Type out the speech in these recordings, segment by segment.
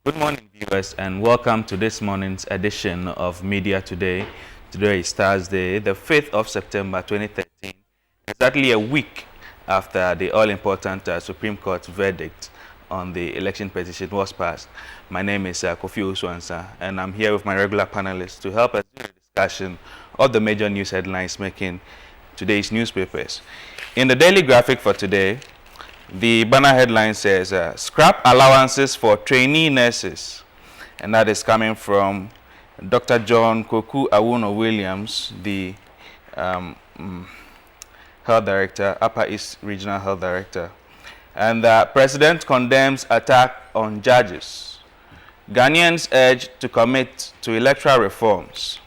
Good morning, viewers, and welcome to this morning's edition of Media Today. Today is Thursday, the 5th of September 2013, exactly a week after the all-important Supreme Court verdict on the election petition was passed. My name is Kofi Owusu-Ansah, and I'm here with my regular panelists to help us do the discussion of the major news headlines making today's newspapers. In the daily graphic for today, the banner headline says, scrap allowances for trainee nurses. And that is coming from Dr. John Koku Awuno-Williams, the Health Director, Upper East Regional Health Director. And the President condemns attack on judges. Ghanaians urged to commit to electoral reforms.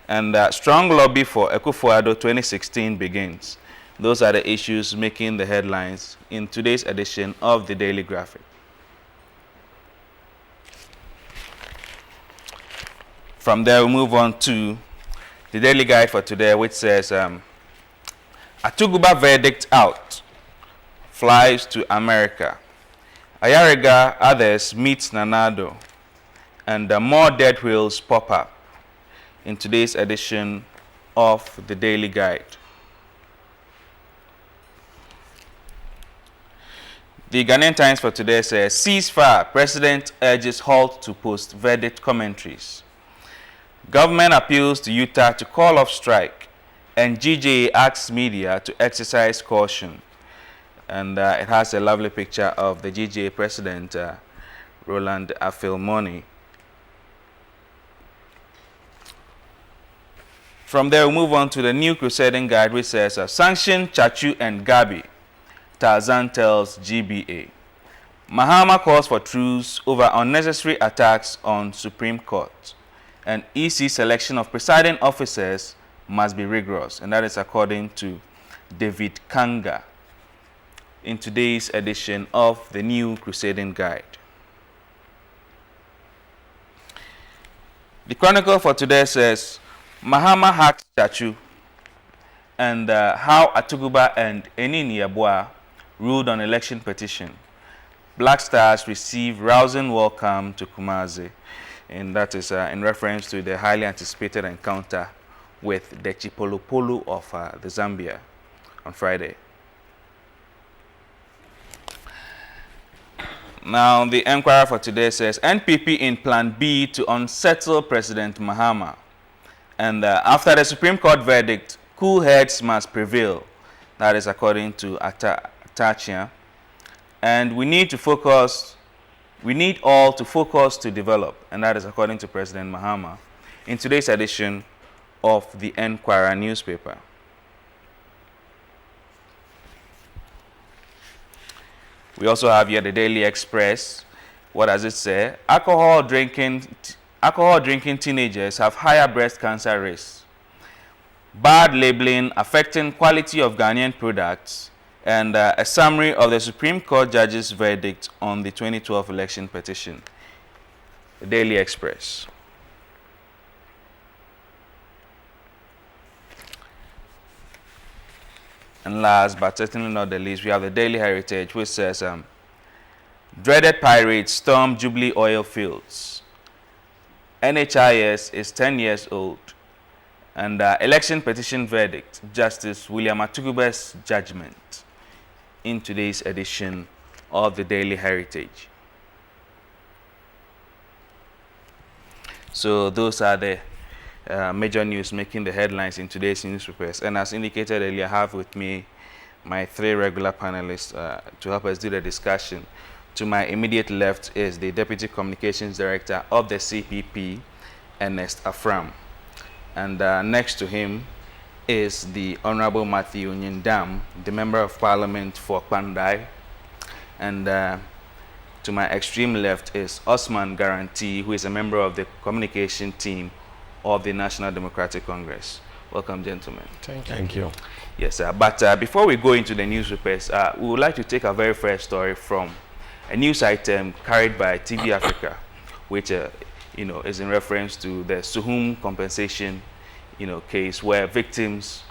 And strong lobby for Akufo-Addo 2016 begins. Those are the issues making the headlines in today's edition of the Daily Graphic. From there, we move on to the Daily Guide for today, which says, Atuguba verdict out, flies to America. Ayariga, others meet Nanado, and more dead wheels pop up in today's edition of the Daily Guide. The Ghanaian Times for today says, ceasefire, President urges halt to post-verdict commentaries. Government appeals to Utah to call off strike, and GJA asks media to exercise caution. And it has a lovely picture of the GJA President, Roland Afilmoni. From there, we move on to the New Crusading Guide, which says, sanction Chachu and Gabi. Tarzan tells GBA. Mahama calls for truce over unnecessary attacks on Supreme Court. And EC selection of presiding officers must be rigorous. And that is according to David Kanga in today's edition of the New Crusading Guide. The Chronicle for today says, Mahama hacks Chachu, and how Atuguba and Enini Yabua ruled on election petition. Black Stars receive rousing welcome to Kumasi, and that is in reference to the highly anticipated encounter with the Chipolopolo of the Zambia on Friday. Now, the Enquirer for today says, NPP in Plan B to unsettle President Mahama. And after the Supreme Court verdict, cool heads must prevail. That is according to Atachia. And we need all to focus to develop. And that is according to President Mahama in today's edition of the Enquirer newspaper. We also have here the Daily Express. What does it say? Alcohol drinking teenagers have higher breast cancer risks. Bad labeling affecting quality of Ghanaian products, and a summary of the Supreme Court judge's verdict on the 2012 election petition. The Daily Express. And last but certainly not the least, we have the Daily Heritage, which says, dreaded pirates storm Jubilee oil fields. NHIS is 10 years old. And election petition verdict, Justice William Atuguba's judgment in today's edition of the Daily Heritage. So those are the major news making the headlines in today's newspapers. And as indicated earlier, I have with me my three regular panelists to help us do the discussion. To my immediate left is the Deputy Communications Director of the CPP, Ernest Affram. And next to him is the Honorable Mathew Nyindam, the Member of Parliament for Kpandai. And to my extreme left is Ousman Guarantee, who is a member of the communication team of the National Democratic Congress. Welcome, gentlemen. Thank you. Yes, sir. But before we go into the newspapers, we would like to take our very first story from a news item carried by TV Africa, which is in reference to the Suhum compensation, case where victims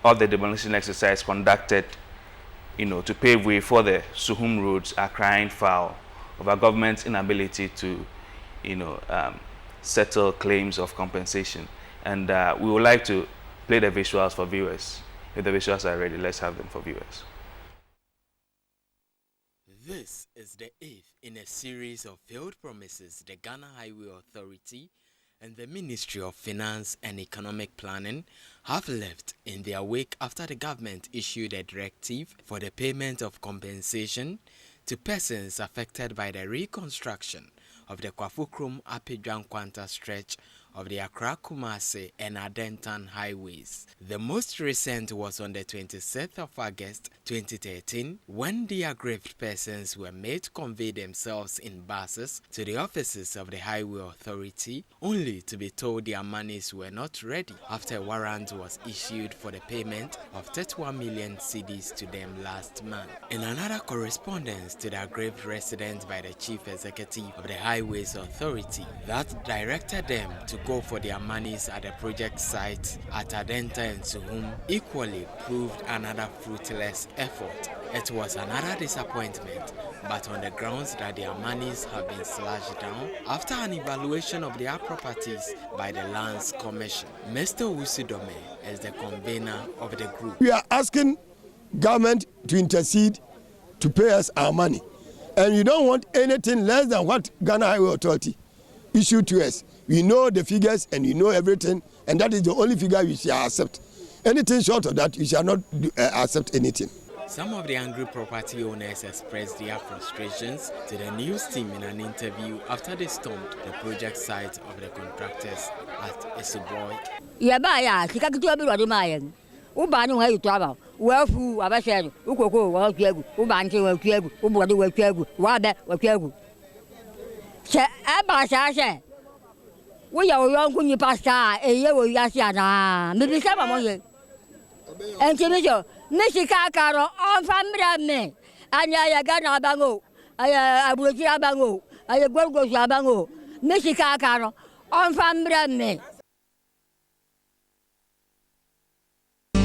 of the demolition exercise conducted, to pave way for the Suhum roads are crying foul of our government's inability to settle claims of compensation. And we would like to play the visuals for viewers. If the visuals are ready, let's have them for viewers. This is the eighth in a series of failed promises the Ghana Highway Authority and the Ministry of Finance and Economic Planning have left in their wake after the government issued a directive for the payment of compensation to persons affected by the reconstruction of the Kwafukrum-Apidwan-Kwanta stretch of the Accra-Kumasi and Adentan highways. The most recent was on the 26th of August 2013 when the aggrieved persons were made to convey themselves in buses to the offices of the Highway Authority only to be told their monies were not ready after a warrant was issued for the payment of 31 million cedis to them last month. In another correspondence to the aggrieved residents by the Chief Executive of the Highways Authority that directed them to go for their monies at the project site at Adenta and Suhum equally proved another fruitless effort. It was another disappointment, but on the grounds that their monies have been slashed down after an evaluation of their properties by the Lands Commission. Mr. Owusu-Ansah is the convener of the group. We are asking government to intercede to pay us our money, and we don't want anything less than what Ghana Highway Authority issued to us. We know the figures and we know everything, and that is the only figure we shall accept. Anything short of that, we shall not accept anything. Some of the angry property owners expressed their frustrations to the news team in an interview after they stormed the project site of the contractors at Esuboy. We are young when you pass a year with Yasiana, maybe some of you. And to Michigan Caro on family, and I got a bango. I will get a bango. I will go to a bango. Michigan Caro on family.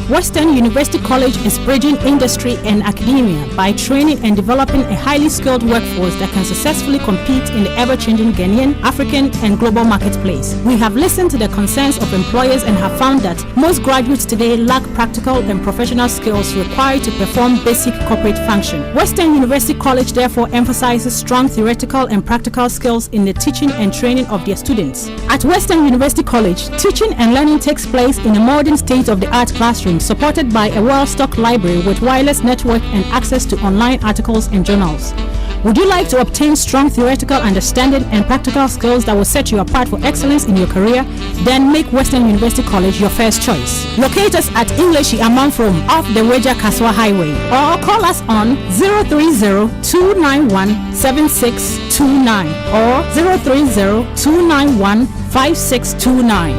Western University College is bridging industry and academia by training and developing a highly skilled workforce that can successfully compete in the ever-changing Ghanaian, African, and global marketplace. We have listened to the concerns of employers and have found that most graduates today lack practical and professional skills required to perform basic corporate function. Western University College therefore emphasizes strong theoretical and practical skills in the teaching and training of their students. At Western University College, teaching and learning takes place in a modern state-of-the-art classroom supported by a well-stocked library with wireless network and access to online articles and journals. Would you like to obtain strong theoretical understanding and practical skills that will set you apart for excellence in your career? Then make Western University College your first choice. Locate us at English Amanfrom off the Weja Kaswa Highway or call us on 030-291-7629 or 030-291-5629.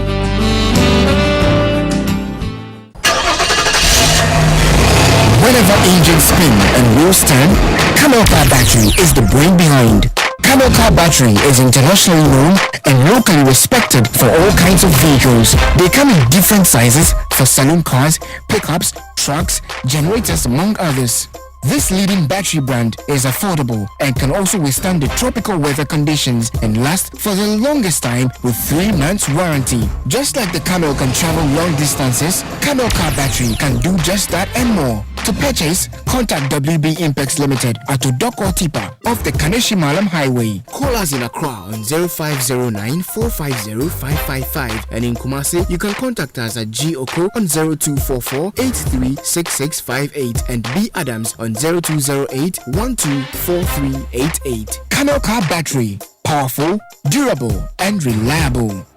Whenever engines spin and wheels turn, Camel Car Battery is the brain behind. Camel Car Battery is internationally known and locally respected for all kinds of vehicles. They come in different sizes for saloon cars, pickups, trucks, generators, among others. This leading battery brand is affordable and can also withstand the tropical weather conditions and last for the longest time with 3 months warranty. Just like the Camel can travel long distances, Camel Car Battery can do just that and more. To purchase, contact WB Impex Limited at Odoko Tipa off the Kaneshi Malam Highway. Call us in Accra on 0509-450-555 and in Kumasi, you can contact us at G Oko on 0244-836658 and B Adams on 0208-124388. Camel Car Battery, powerful, durable and reliable.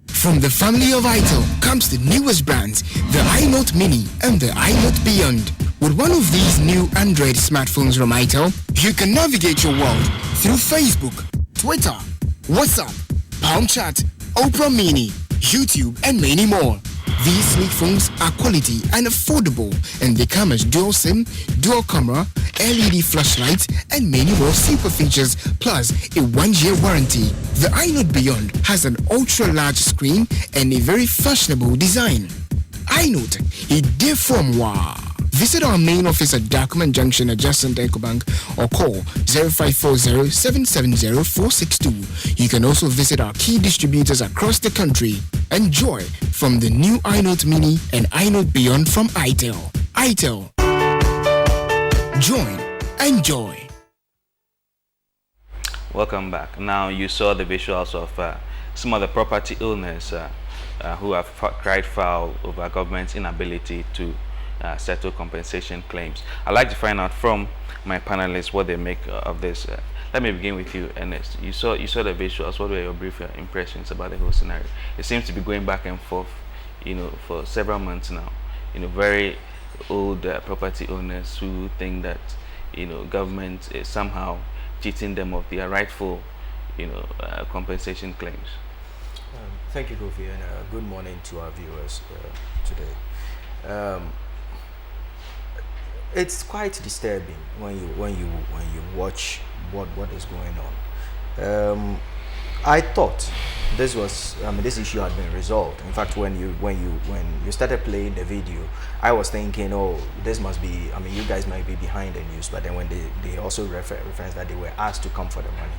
From the family of Itel comes the newest brands, the iNote Mini and the iNote Beyond. With one of these new Android smartphones from Itel, you can navigate your world through Facebook, Twitter, WhatsApp, Palm Chat, Opera Mini, YouTube and many more. These sleek phones are quality and affordable, and they come as dual SIM, dual camera, LED flashlights, and many more super features, plus a 1-year warranty. The iNote Beyond has an ultra-large screen and a very fashionable design. iNote, a dear from wow. Visit our main office at Document Junction adjacent to EcoBank or call 0540-770-462. You can also visit our key distributors across the country. Enjoy from the new iNote Mini and iNote Beyond from itel. itel. Join. Enjoy. Welcome back. Now you saw the visuals of some of the property owners who have cried foul over government's inability to settle compensation claims. I'd like to find out from my panelists what they make of this. Let me begin with you, Ernest. You saw the visuals. What were your brief impressions about the whole scenario? It seems to be going back and forth, for several months now. Very old property owners who think that government is somehow cheating them of their rightful compensation claims. Thank you, Kofi, and good morning to our viewers today. It's quite disturbing when you watch what is going on. I thought this issue had been resolved. In fact, when you started playing the video, I was thinking, oh, this must be. You guys might be behind the news. But then when they also referenced that they were asked to come for the money,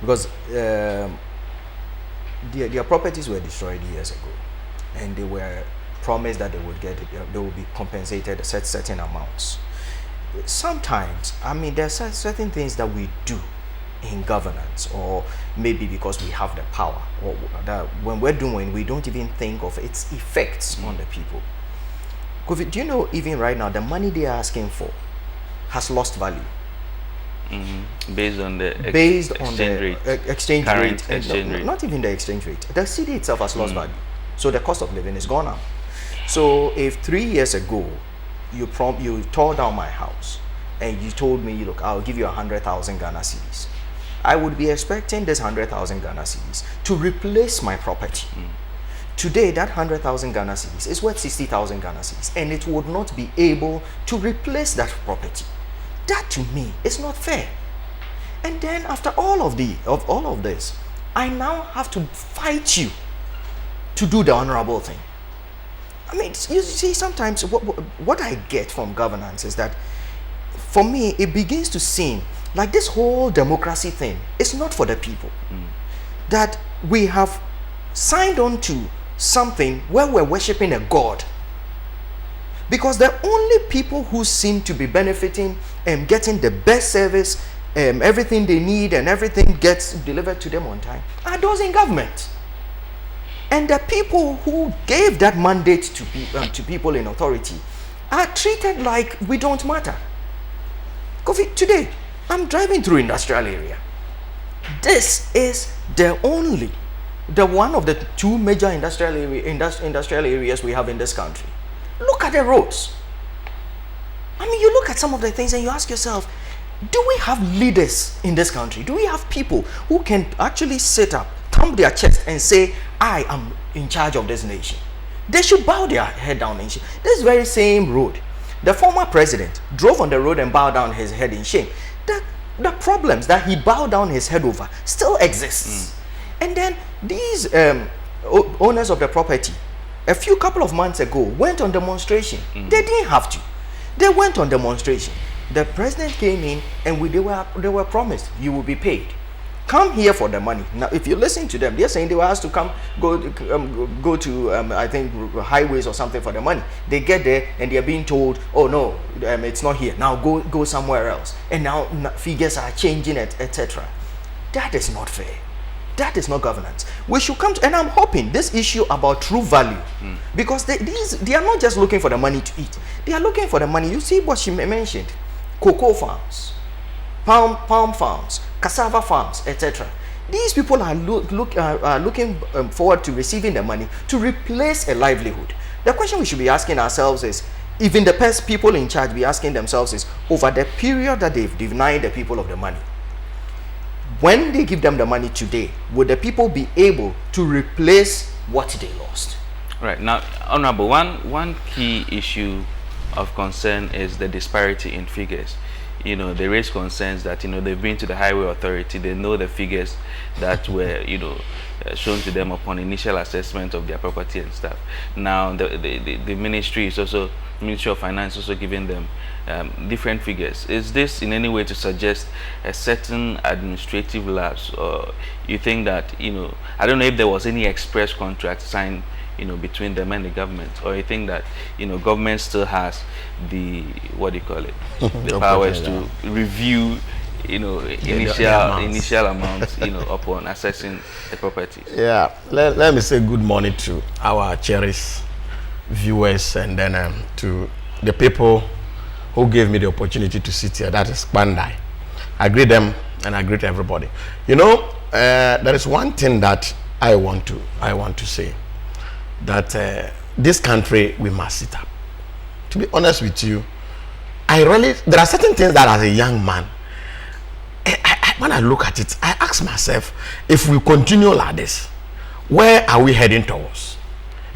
because their properties were destroyed years ago, and they were promised that they would be compensated certain amounts. Sometimes, there are certain things that we do in governance, or maybe because we have the power, or that when we're doing, we don't even think of its effects on the people. Kofi, do you know even right now the money they are asking for has lost value? Based on the exchange rate, exchange rate. Not even the exchange rate. The CD itself has lost value, so the cost of living is gone up. So if 3 years ago you tore down my house and you told me, look, I'll give you 100,000 Ghana cedis, I would be expecting this 100,000 Ghana cedis to replace my property. Today, that 100,000 Ghana cedis is worth 60,000 Ghana cedis, and it would not be able to replace that property. That to me is not fair. And then after all of this, I now have to fight you to do the honorable thing. You see, sometimes what I get from governance is that, for me, it begins to seem like this whole democracy thing is not for the people. That we have signed on to something where we're worshipping a god. Because the only people who seem to be benefiting and getting the best service, everything they need and everything gets delivered to them on time, are those in government. And the people who gave that mandate to people in authority are treated like we don't matter. Kofi, today, I'm driving through industrial area. This is one of the two major industrial areas we have in this country. Look at the roads. You look at some of the things and you ask yourself, do we have leaders in this country? Do we have people who can actually sit up, thump their chest and say, I am in charge of this nation? They should bow their head down in shame. This very same road, the former president drove on the road and bowed down his head in shame. The problems that he bowed down his head over still exists. And then these owners of the property, a couple of months ago, went on demonstration. They didn't have to. They went on demonstration. The president came in and they were promised, you will be paid. Come here for the money. Now, if you listen to them, they're saying they were asked to go to I think highways or something for the money. They get there and they're being told, oh no, it's not here. Now go somewhere else. And now figures are changing, etc. That is not fair. That is not governance. We should come to, and I'm hoping this issue about true value, because they are not just looking for the money to eat. They are looking for the money. You see what she mentioned: cocoa farms, palm farms, cassava farms, etc. These people are looking forward to receiving the money to replace a livelihood. The question we should be asking ourselves is, even the best people in charge be asking themselves is, over the period that they've denied the people of the money, when they give them the money today, would the people be able to replace what they lost? Right. Now, Honorable, one key issue of concern is the disparity in figures. they raise concerns that, they've been to the highway authority, they know the figures that were, shown to them upon initial assessment of their property and stuff. Now, the ministry is also, Ministry of Finance also giving them different figures. Is this in any way to suggest a certain administrative lapse, or you think that, I don't know if there was any express contract signed, between them and the government, or you think that, government still has the, what do you call it, the powers to review, initial amounts, upon assessing the properties? Yeah, let me say good morning to our cherished viewers, and then to the people who gave me the opportunity to sit here. That is Kpandai. I greet them and I greet everybody. There is one thing that I want to say, that this country, we must sit up. To be honest with you, there are certain things that as a young man, when I look at it, I ask myself, if we continue like this, where are we heading towards?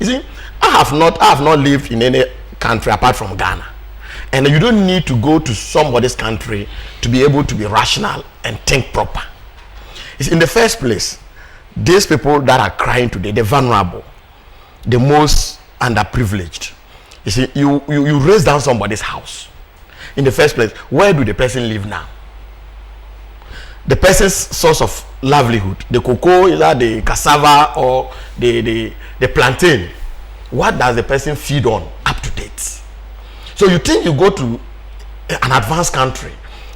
You see, I have not lived in any country apart from Ghana. And you don't need to go to somebody's country to be able to be rational and think proper. It's in the first place, these people that are crying today, the vulnerable, the most underprivileged. You see, you raise down somebody's house. In the first place, where do the person live now? The person's source of livelihood, the cocoa, either the cassava or the plantain, what does the person feed on up to date? So you think you go to an advanced country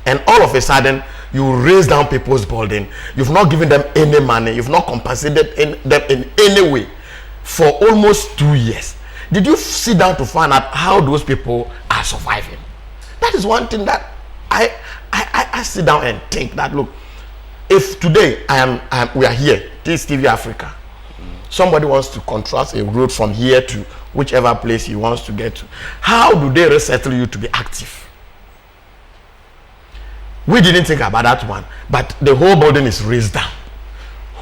and all of a sudden you raise down people's burden, you've not given them any money, you've not compensated them in any way for almost 2 years. Did you sit down to find out how those people are surviving? That is one thing that I sit down and think that, look, if today we are here, this TV Africa, somebody wants to contract a road from here to whichever place he wants to get to, how do they resettle you to be active? We didn't think about that one, but the whole burden is raised down.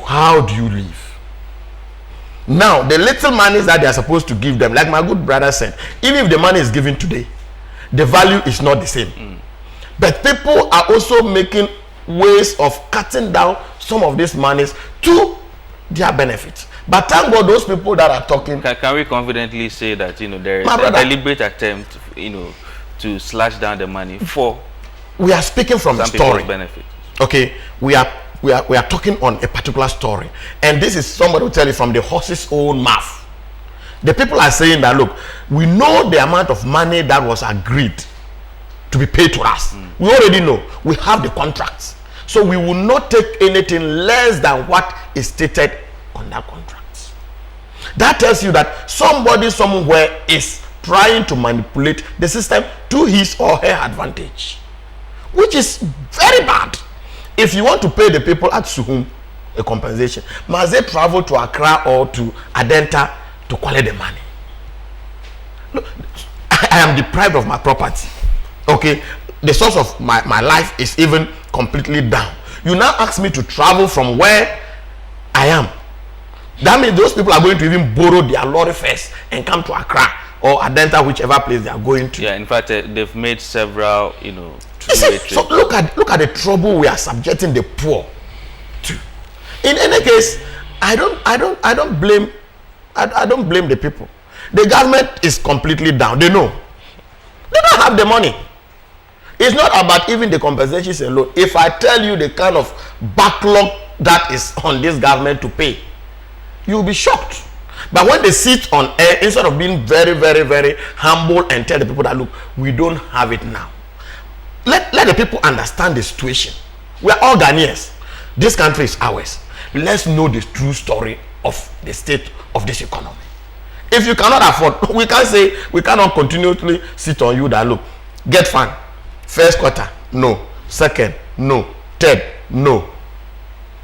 How do you live? Now, the little money that they are supposed to give them, like my good brother said, even if the money is given today, the value is not the same. But people are also making ways of cutting down some of these monies to their benefit. But thank God, those people that are talking. Can we confidently say that there is a deliberate attempt, to slash down the money for? We are speaking from a story. Benefit. Okay, we are talking on a particular story, and this is somebody will tell you from the horse's own mouth. The people are saying that, look, we know the amount of money that was agreed to be paid to us. We already know. We have the contracts, so we will not take anything less than what is stated on that contract. That tells you that somebody somewhere is trying to manipulate the system to his or her advantage, which is very bad. If you want to pay the people at Suhum a compensation, must they travel to Accra or to Adenta to collect the money? Look, I am deprived of my property. Okay, the source of my life is even completely down. You now ask me to travel from where I am. That means those people are going to even borrow their lorry first and come to Accra or Adenta, whichever place they are going to. Yeah, in fact, they've made several, so look at the trouble we are subjecting the poor to. In any case, I don't blame the people. The government is completely down. They know. They don't have the money. It's not about even the compensations alone. If I tell you the kind of backlog that is on this government to pay, you'll be shocked. But when they sit on air, instead of being very, very, very humble and tell the people that, look, we don't have it now. Let the people understand the situation. We are all Ghanaians. This country is ours. Let's know the true story of the state of this economy. If you cannot afford, we can't say, we cannot continuously sit on you that, look, get fund. First quarter, no. Second, no. Third, no.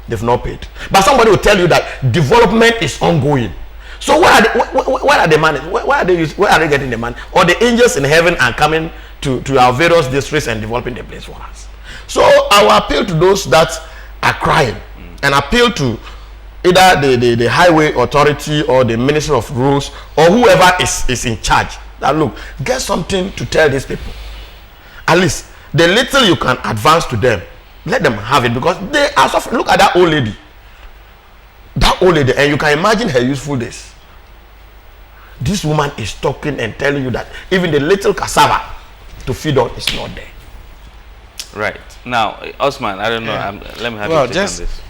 They've not paid. But somebody will tell you that development is ongoing. So where are the money? Where are they getting the money? Or the angels in heaven are coming to our various districts and developing the place for us. So I will appeal to those that are crying, and appeal to either the highway authority or the Ministry of Roads or whoever is in charge, that, look, get something to tell these people. At least The little you can advance to them, let them have it, because they are suffering. Look at that old lady. That old lady, and you can imagine her usefulness. This woman is talking and telling you that even the little cassava to feed on is not there. Right. Now, Ousman, I don't know. Let me have you take on this.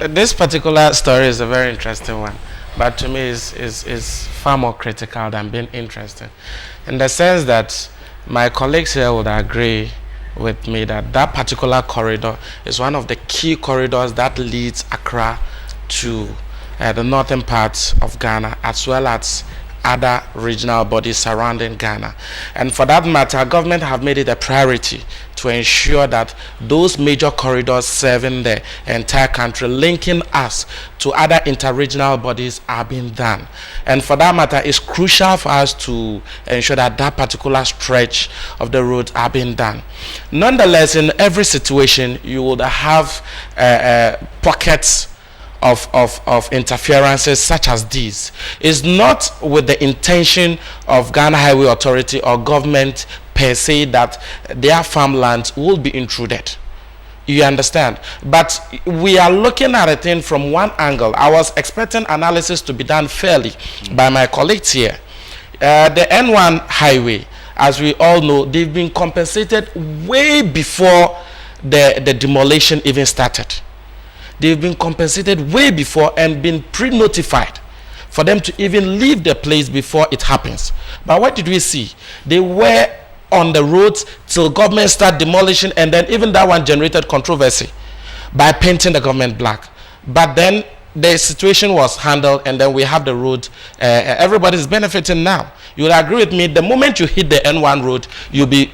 This particular story is a very interesting one, but to me is far more critical than being interesting, in the sense that my colleagues here would agree with me that that particular corridor is one of the key corridors that leads Accra to the northern parts of Ghana, as well as other regional bodies surrounding Ghana. And for that matter, government have made it a priority to ensure that those major corridors serving the entire country, linking us to other interregional bodies, are being done. And for that matter, it's crucial for us to ensure that that particular stretch of the roads are being done. Nonetheless, in every situation, you would have pockets of interferences such as these. Is not with the intention of Ghana Highway Authority or government per se that their farmlands will be intruded. You understand? But we are looking at a thing from one angle. I was expecting analysis to be done fairly by my colleagues here. The N1 highway, as we all know, they've been compensated way before the demolition even started. They've been compensated way before and been pre-notified for them to even leave the place before it happens. But what did we see? They were on the roads till government started demolition, and then even that one generated controversy by painting the government black. But then the situation was handled, and then we have the road. Everybody's benefiting now. You will agree with me, the moment you hit the N1 road, you'll be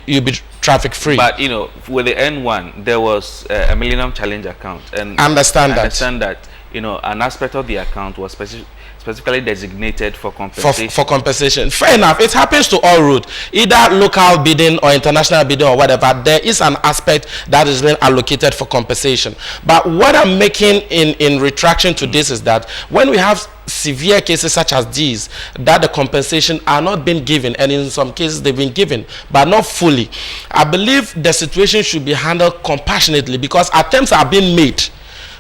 traffic free. But you know, with the N1, there was a Millennium Challenge account, and understand that you know, an aspect of the account was specifically designated for compensation. For compensation. Fair enough. It happens to all routes, either local bidding or international bidding or whatever. There is an aspect that is being allocated for compensation. But what I'm making in retraction to this is that when we have severe cases such as these, that the compensation are not being given, and in some cases they've been given but not fully, I believe the situation should be handled compassionately, because attempts are being made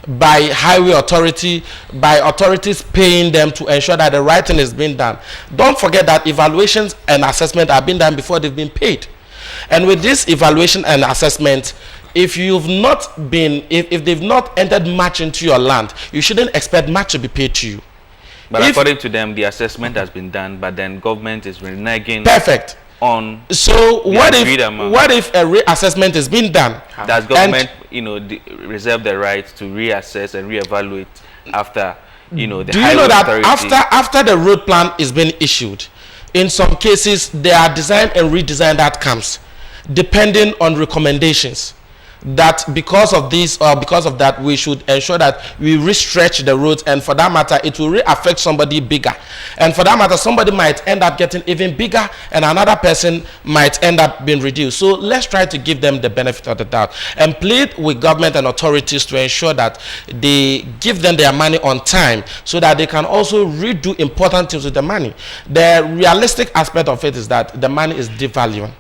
by highway authority, by authorities paying them to ensure that the right thing is being done. Don't forget that evaluations and assessment are being done before they've been paid. And with this evaluation and assessment, if you've not been, if they've not entered much into your land, you shouldn't expect much to be paid to you. But according to them, the assessment has been done, but then government is reneging. Perfect. On so what if a reassessment is being done? Does government, you know, reserve the right to reassess and reevaluate after, you know, the do you highway know that authority? after the road plan is being issued, in some cases there are design and redesign that comes, depending on recommendations, that because of this or because of that, we should ensure that we restretch the roads, and for that matter it will affect somebody bigger, and for that matter somebody might end up getting even bigger and another person might end up being reduced. So let's try to give them the benefit of the doubt and plead with government and authorities to ensure that they give them their money on time, so that they can also redo important things with the money. The realistic aspect of it is that the money is devaluing,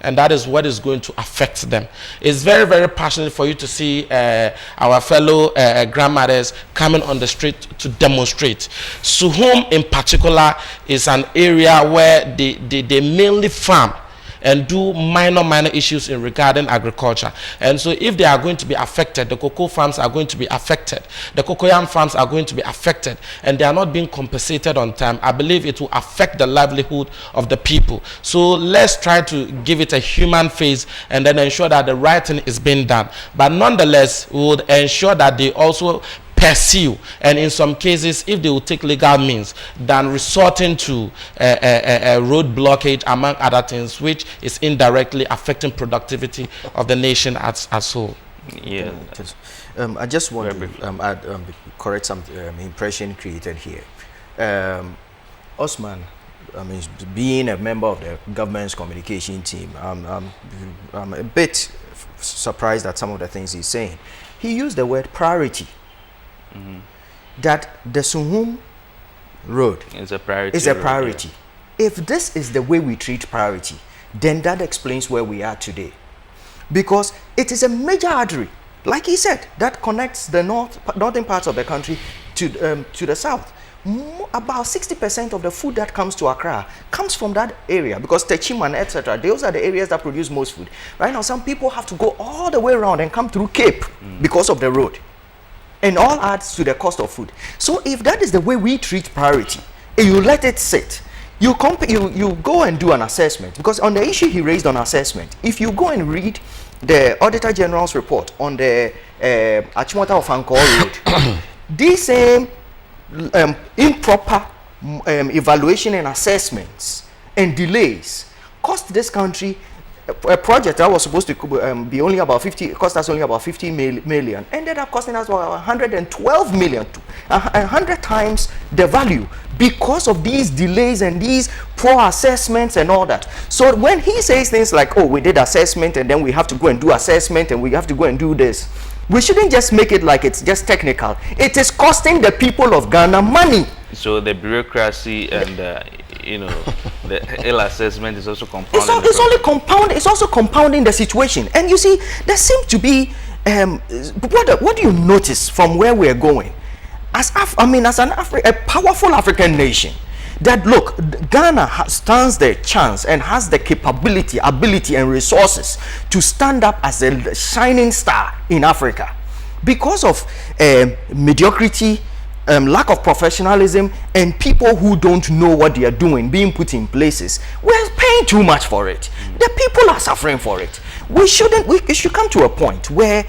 and that is what is going to affect them. It's very, very passionate for you to see our fellow grandmothers coming on the street to demonstrate. Suhum in particular is an area where they mainly farm and do minor issues in regarding agriculture. And so if they are going to be affected, the cocoa farms are going to be affected, the cocoyam farms are going to be affected, and they are not being compensated on time, I believe it will affect the livelihood of the people. So let's try to give it a human face and then ensure that the right thing is being done. But nonetheless, we would ensure that they also pursue, and in some cases, if they will take legal means, than resorting to a road blockage, among other things, which is indirectly affecting productivity of the nation as a whole. Yeah. I just want to correct some impression created here. Ousman, I mean, being a member of the government's communication team, I'm a bit surprised at some of the things he's saying. He used the word priority. That the Suhum road is a priority. Yeah. If this is the way we treat priority, then that explains where we are today. because it is a major artery, like he said, that connects the northern parts of the country to the south. About 60% of the food that comes to Accra comes from that area, because Techiman, etc., those are the areas that produce most food. Right now, some people have to go all the way around and come through Cape because of the road, and all adds to the cost of food. So if that is the way we treat priority, and you let it sit, you go and do an assessment, because on the issue he raised on assessment, if you go and read the Auditor General's report on the Achimota of Angkor Road, these same improper evaluation and assessments and delays cost this country a project that was supposed to be only about 50, cost us only about 50 million, ended up costing us about 112 million, 100 times the value, because of these delays and these poor assessments and all that. So when he says things like, oh, we did assessment and then we have to go and do assessment and we have to go and do this, we shouldn't just make it like it's just technical. It is costing the people of Ghana money. So the bureaucracy and the ill assessment is also compounding. It's also compounding the situation. And you see, there seems to be what do you notice from where we're going? As a powerful African nation, that look, Ghana stands the chance and has the capability, ability, and resources to stand up as a shining star in Africa. Because of mediocrity, lack of professionalism, and people who don't know what they are doing being put in places, we're paying too much for it. The people are suffering for it. We should come to a point where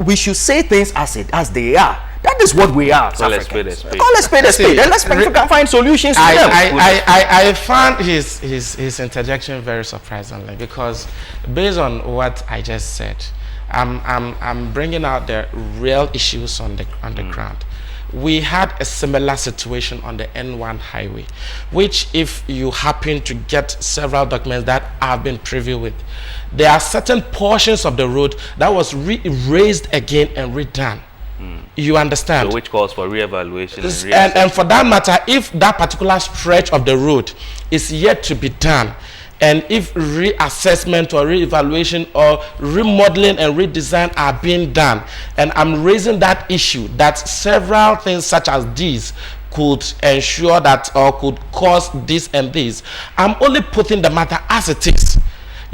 we should say things as they are. That is what we are. Call a spade a spade. Call a spade a spade. And let's find solutions to them. I found his interjection very surprisingly, because based on what I just said, I'm bringing out the real issues on the ground. We had a similar situation on the N1 highway, which, if you happen to get several documents that I've been privy with, there are certain portions of the road that was raised again and redone. You understand? So which calls for re-evaluation and for that matter, if that particular stretch of the road is yet to be done, and if reassessment or re-evaluation or remodeling and redesign are being done, and I'm raising that issue that several things such as these could ensure that, or could cause this and this, I'm only putting the matter as it is.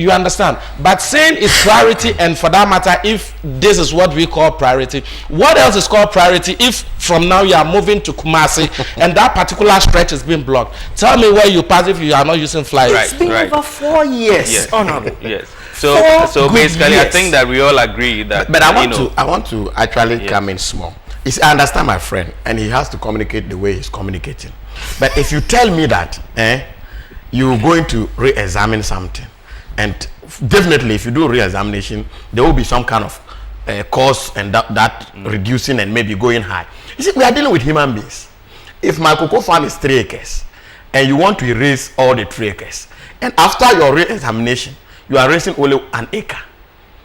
You understand? But saying it's priority, and for that matter, if this is what we call priority, what else is called priority if from now you are moving to Kumasi and that particular stretch is being blocked? Tell me where you pass if you are not using flyover. It's been over 4 years. Yes. Honorable. Yes. So basically, years. I think that we all agree that. But I want to actually come in small. I understand my friend, and he has to communicate the way he's communicating. But if you tell me that you're going to re-examine something, and definitely if you do re-examination, there will be some kind of cost, and that reducing and maybe going high. You see, we are dealing with human beings. If my cocoa farm is 3 acres and you want to erase all the 3 acres, and after your re-examination you are raising only 1 acre,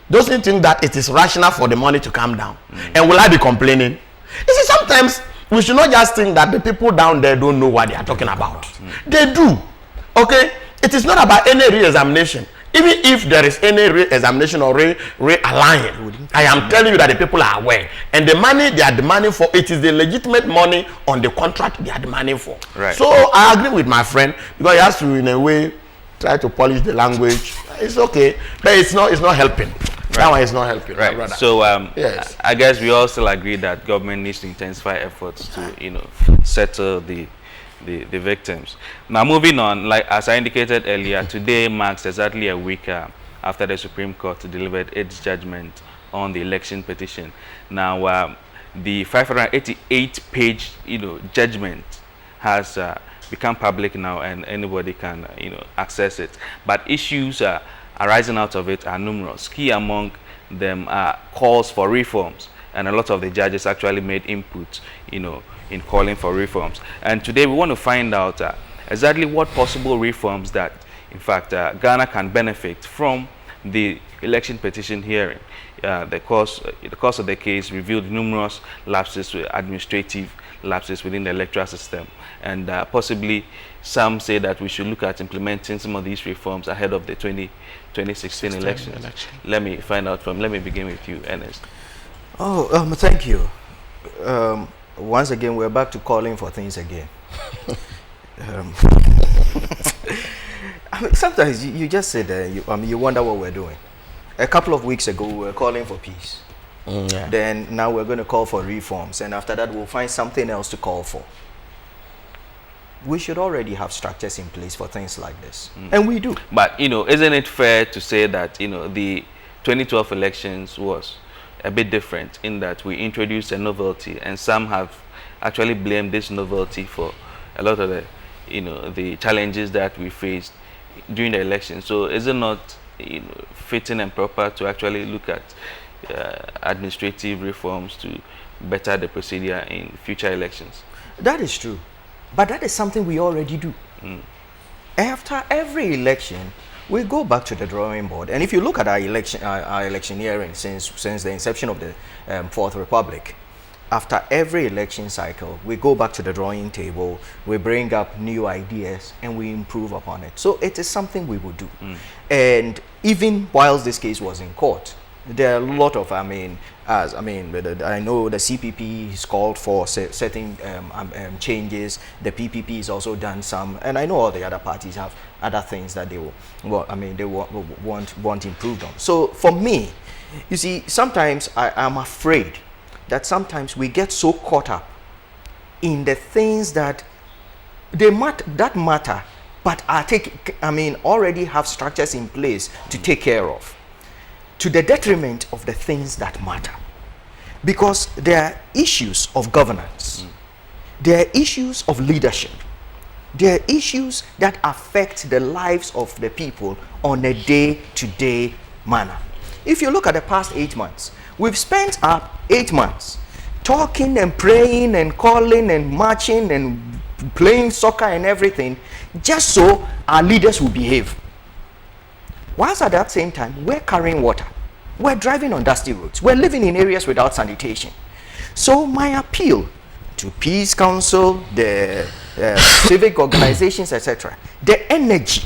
doesn't think that it is rational for the money to come down? And will I be complaining? You see, sometimes we should not just think that the people down there don't know what they are talking about. They do. Okay, it is not about any re-examination. Even if there is any re-examination or realigning, I am telling you that the people are aware, and the money they are demanding for, it is the legitimate money on the contract they are demanding for. Right. So I agree with my friend, because he has to, in a way, try to polish the language. It's okay, but it's not helping. Right. That one is not helping. Right. So yes. I guess we all still agree that government needs to intensify efforts to settle the victims. Now, moving on, like as I indicated earlier, today marks exactly a week after the Supreme Court delivered its judgment on the election petition. Now, the 588-page judgment has become public now, and anybody can access it. But issues arising out of it are numerous. Key among them are calls for reforms, and a lot of the judges actually made input, in calling for reforms. And today we want to find out exactly what possible reforms that, in fact, Ghana can benefit from the election petition hearing, the course of the case revealed numerous lapses, administrative lapses within the electoral system, and possibly some say that we should look at implementing some of these reforms ahead of the 2016 elections. Let me begin with you, Ernest. Thank you. Once again, we're back to calling for things again. I mean, sometimes you just sit there, you wonder what we're doing. A couple of weeks ago, we were calling for peace. Yeah. Then now we're going to call for reforms, and after that, we'll find something else to call for. We should already have structures in place for things like this, and we do. But isn't it fair to say that the 2012 elections was a bit different in that we introduced a novelty, and some have actually blamed this novelty for a lot of the challenges that we faced during the election. So is it not fitting and proper to actually look at administrative reforms to better the procedure in future elections? That is true, but that is something we already do. After every election, we go back to the drawing board, and if you look at our electioneering since the inception of the Fourth Republic, after every election cycle, we go back to the drawing table, we bring up new ideas, and we improve upon it. So it is something we will do. And even whilst this case was in court, there are a lot of, I know the CPP has called for certain changes. The PPP has also done some, and I know all the other parties have other things that they want improved on. So for me, you see, sometimes I'm afraid that sometimes we get so caught up in the things that matter, but already have structures in place to take care of, to the detriment of the things that matter. Because there are issues of governance, there are issues of leadership, there are issues that affect the lives of the people on a day-to-day manner. If you look at the past 8 months, we've spent 8 months talking and praying and calling and marching and playing soccer and everything just so our leaders will behave. Whilst at that same time, we're carrying water. We're driving on dusty roads. We're living in areas without sanitation. So my appeal to Peace Council, the civic organizations, etc., the energy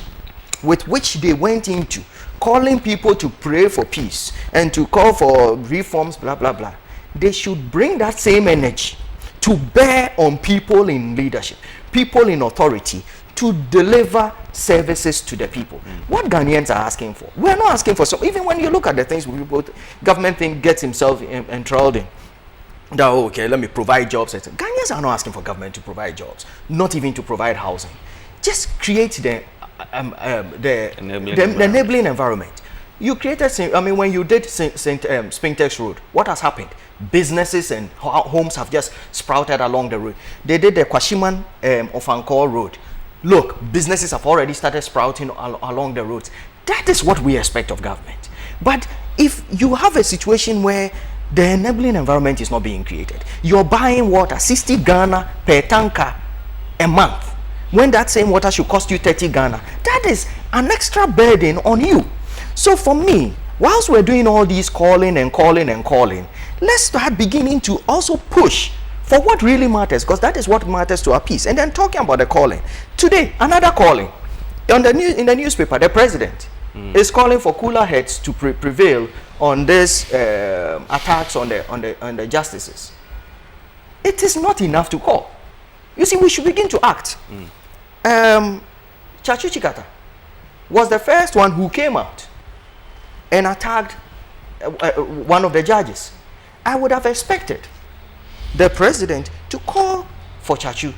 with which they went into calling people to pray for peace and to call for reforms, blah, blah, blah, they should bring that same energy to bear on people in leadership, people in authority, to deliver services to the people. What Ghanaians are asking for, we're not asking for some. Even when you look at the things government gets himself enthralled in, that okay, let me provide jobs. Ghanaians are not asking for government to provide jobs, not even to provide housing. Just create the enabling environment. You created, when you did Spintex Road, what has happened? Businesses and homes have just sprouted along the road. They did the Kwashiman Ofankor Road. Look, businesses have already started sprouting along the roads. That is what we expect of government. But if you have a situation where the enabling environment is not being created, you're buying water 60 Ghana per tanker a month, when that same water should cost you 30 Ghana, that is an extra burden on you. So for me, whilst we're doing all these calling, let's start beginning to also push for what really matters, because that is what matters to our peace. And then talking about the calling, today another calling in the newspaper, the president is calling for cooler heads to prevail on this attacks on the justices. It is not enough to call. You see, we should begin to act. Chachu Chikata was the first one who came out and attacked one of the judges. I would have expected the president to call for Chachu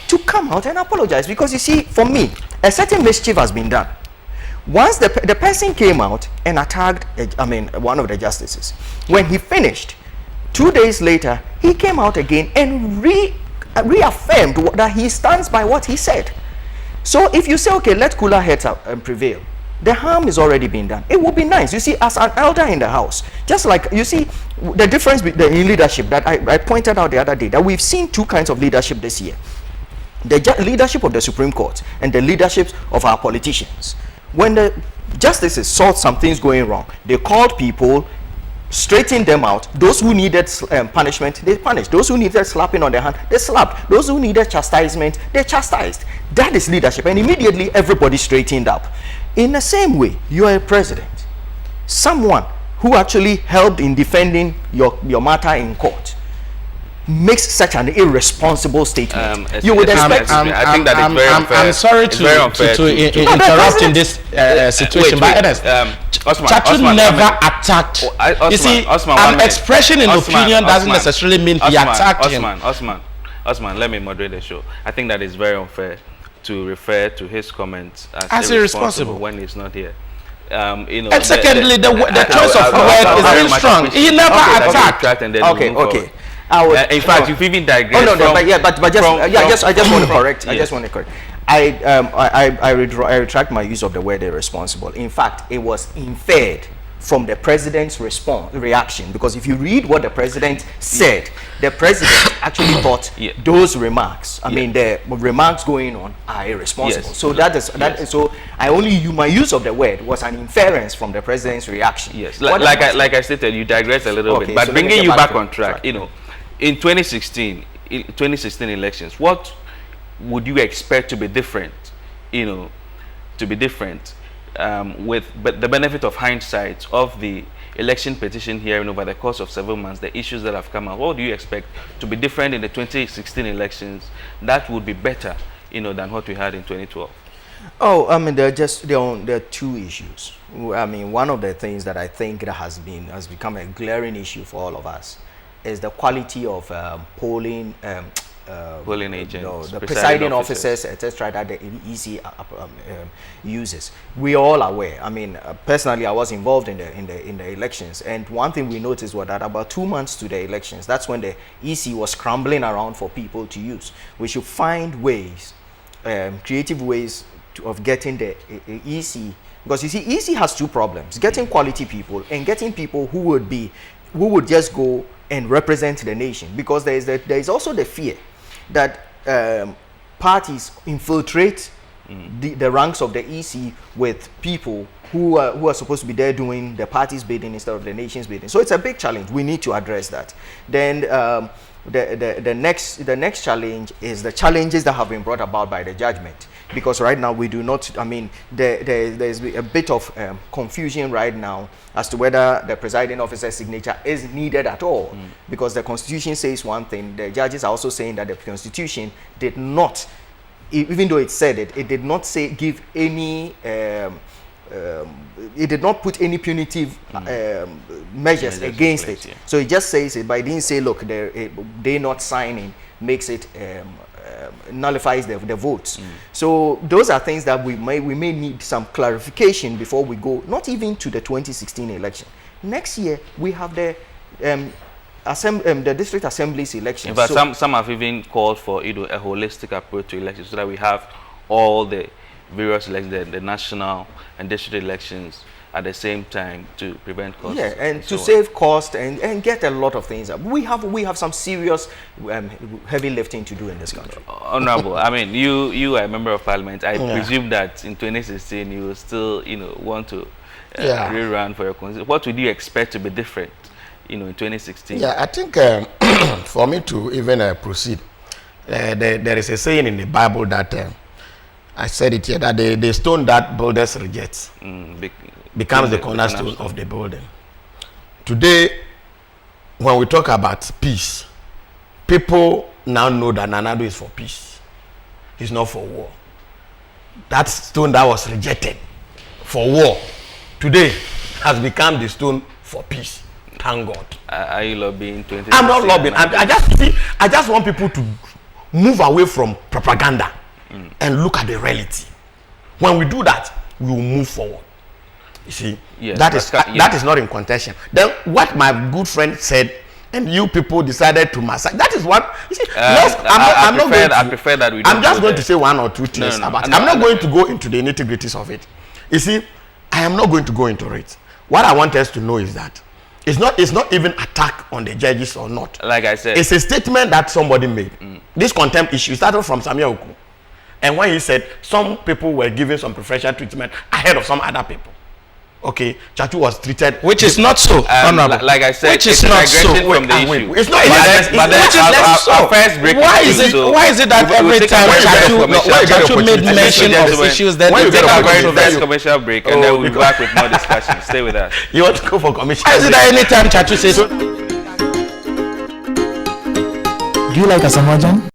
to come out and apologize, because you see, for me, a certain mischief has been done. Once the person came out and attacked one of the justices, when he finished, 2 days later he came out again and reaffirmed that he stands by what he said. So if you say, okay, let cooler heads prevail, the harm is already been done. It would be nice, you see, as an elder in the house, just like, you see, the difference in leadership that I pointed out the other day, that we've seen two kinds of leadership this year. The leadership of the Supreme Court and the leadership of our politicians. When the justices saw some things going wrong, they called people, straightened them out. Those who needed punishment, they punished. Those who needed slapping on their hand, they slapped. Those who needed chastisement, they chastised. That is leadership. And immediately everybody straightened up. In the same way, you are a president, someone who actually helped in defending your matter in court, makes such an irresponsible statement. You would expect. I think that is very unfair. I'm sorry to interrupt in this situation, but Ernest, Chatu never attacked. You see, an expression in opinion doesn't necessarily mean he attacked him. Osman, let me moderate the show. I think that is very unfair to refer to his comments as irresponsible when he's not here. And secondly, the choice of word is very strong. He never attacked. Okay. In fact, you've even digressed. I just want to correct. I just want to correct. I retract my use of the word irresponsible. In fact, it was inferred from the president's reaction, because if you read what the president said, the president actually thought those remarks, the remarks going on are irresponsible. So so my use of the word was an inference from the president's reaction. Yes, like I stated, you digress a little bit, but so bringing you back on track, in 2016 elections, what would you expect to be different? With the benefit of hindsight of the election petition hearing over the course of 7 months, the issues that have come out, what do you expect to be different in the 2016 elections that would be better, than what we had in 2012? There are two issues. One of the things that I think that has become a glaring issue for all of us is the quality of polling agents, the presiding officers, etc., that the EC uses. We all aware. Personally, I was involved in the elections, and one thing we noticed was that about 2 months to the elections, that's when the EC was scrambling around for people to use. We should find ways, creative ways of getting the EC, because you see, EC has two problems: getting quality people and getting people who would just go and represent the nation. Because there is also the fear that parties infiltrate the ranks of the EC with people who are supposed to be there doing the party's bidding instead of the nation's bidding. So it's a big challenge. We need to address that. Then the next challenge is the challenges that have been brought about by the judgment. Because right now we do not, there's a bit of confusion right now as to whether the presiding officer's signature is needed at all. Because the Constitution says one thing, the judges are also saying that the Constitution did not, even though it said it did not give any, it did not put any punitive measures against it. So it just says it, but it didn't say, look, they not signing makes it nullifies the votes. So those are things that we may need some clarification before we go, not even to the 2016 election. Next year we have the district assemblies election. In fact, some have even called for a holistic approach to elections, so that we have all the various elections, the national and district elections at the same time, to prevent costs. Yeah, and to save cost and get a lot of things up. We have some serious heavy lifting to do in this country. Honorable, you are a member of parliament. I presume that in 2016 you will still want to rerun for your constituency. What would you expect to be different in 2016? Yeah, I think for me to even proceed, there is a saying in the Bible that I said it here, that the stone that builders reject becomes the cornerstone of the building. Today, when we talk about peace, people now know that Nanado is for peace. It's not for war. That stone that was rejected for war, today has become the stone for peace. Thank God. Are you lobbying 2016? I'm not lobbying. I just want people to move away from propaganda and look at the reality. When we do that, we will move forward. You see, that is not in contention. Then what my good friend said, and you people decided to massage. That is what you see. I prefer that we don't. I'm just going to say one or two things about it. I'm not going to go into the nitty-gritties of it. You see, I am not going to go into it. What I want us to know is that it's not even attack on the judges or not. Like I said, it's a statement that somebody made. This contempt issue started from Samuel Oku. And when he said some people were given some preferential treatment ahead of some other people. Okay, Chachu was treated, which is not so. Like I said, which is not so. From the issue. It's not. But then first break. Why is it that every time Chachu made mention of issues that we take a very first commercial break and then we'll be back with more discussion. Stay with us. You want to go for commercial? Why is it that anytime Chachu says? Do you like Asamoah?